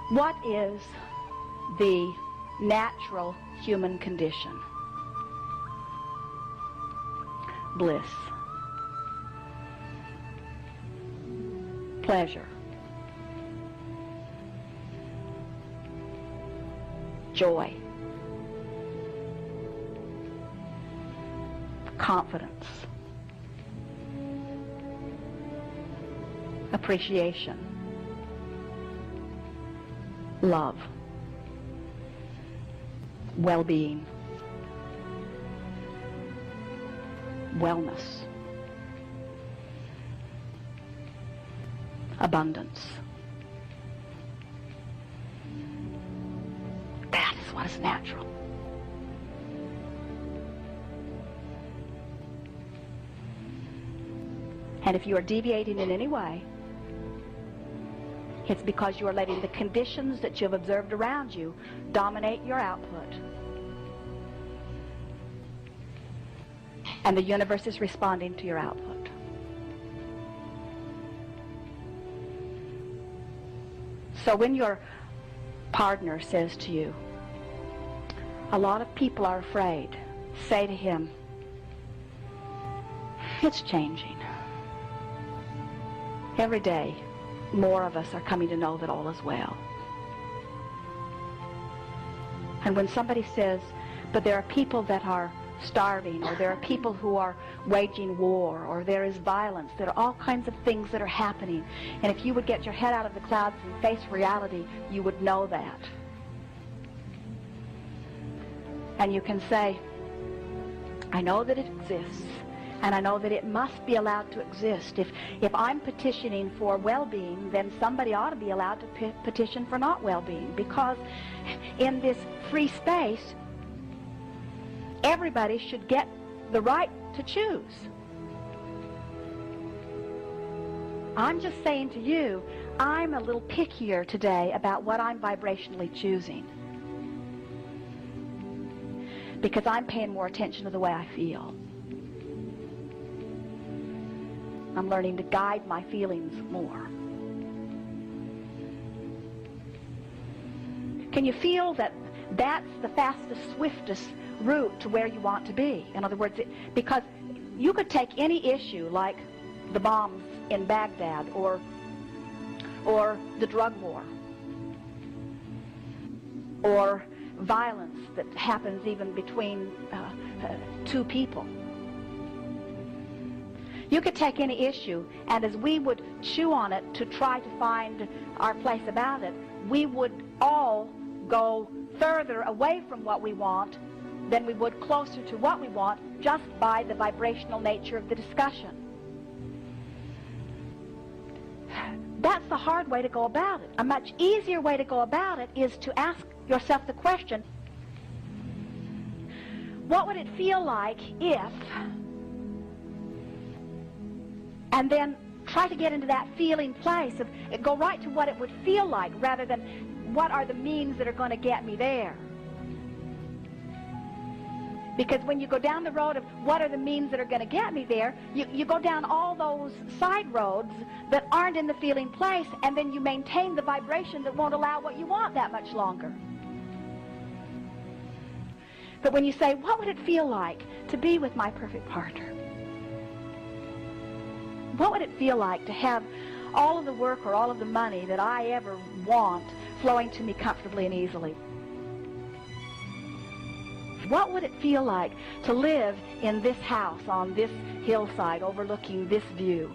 What is the natural human condition? Bliss. Pleasure. Joy. Confidence. Appreciation. Love. Well-being. Wellness. Abundance. That is what is natural. And if you are deviating in any way, it's because you are letting the conditions that you have observed around you dominate your output. And the universe is responding to your output. So when your partner says to you, a lot of people are afraid, say to him, it's changing. Every day, more of us are coming to know that all is well. And when somebody says, but there are people that are starving, or there are people who are waging war, or there is violence, there are all kinds of things that are happening, and if you would get your head out of the clouds and face reality, you would know that. And you can say, I know that it exists, and I know that it must be allowed to exist. If I'm petitioning for well-being, then somebody ought to be allowed to petition for not well-being, because in this free space, everybody should get the right to choose. I'm just saying to you, I'm a little pickier today about what I'm vibrationally choosing, because I'm paying more attention to the way I feel. I'm learning to guide my feelings more. Can you feel that that's the fastest, swiftest route to where you want to be? In other words, because you could take any issue like the bombs in Baghdad or the drug war or violence that happens even between two people. You could take any issue, and as we would chew on it to try to find our place about it, we would all go further away from what we want than we would closer to what we want, just by the vibrational nature of the discussion. That's the hard way to go about it. A much easier way to go about it is to ask yourself the question, what would it feel like if... and then try to get into that feeling place of, go right to what it would feel like rather than what are the means that are going to get me there. Because when you go down the road of what are the means that are going to get me there, you go down all those side roads that aren't in the feeling place, and then you maintain the vibration that won't allow what you want that much longer. But when you say, what would it feel like to be with my perfect partner? What would it feel like to have all of the work or all of the money that I ever want flowing to me comfortably and easily? What would it feel like to live in this house on this hillside overlooking this view?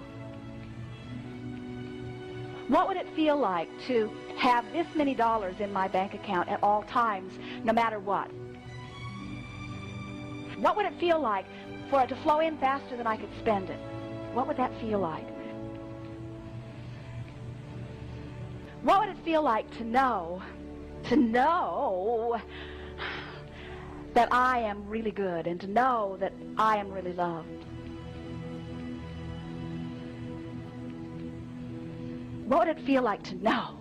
What would it feel like to have this many dollars in my bank account at all times, no matter what? What would it feel like for it to flow in faster than I could spend it? What would that feel like? What would it feel like to know that I am really good, and to know that I am really loved? What would it feel like to know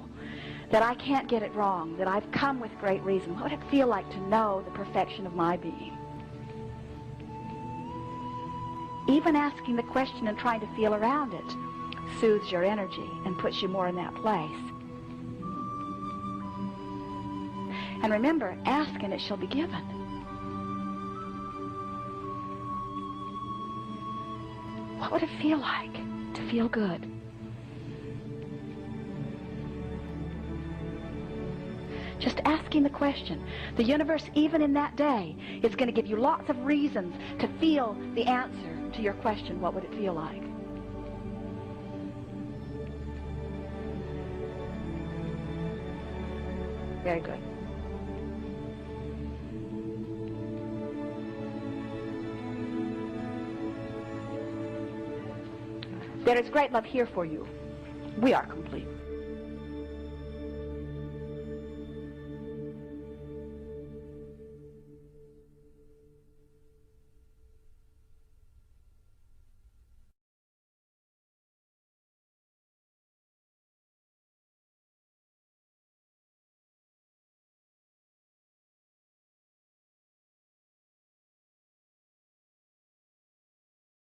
that I can't get it wrong, that I've come with great reason? What would it feel like to know the perfection of my being? Even asking the question and trying to feel around it soothes your energy and puts you more in that place. And remember, ask and it shall be given. What would it feel like to feel good? Just asking the question. The universe, even in that day, is going to give you lots of reasons to feel the answer to your question, what would it feel like? Very good. There is great love here for you. We are complete.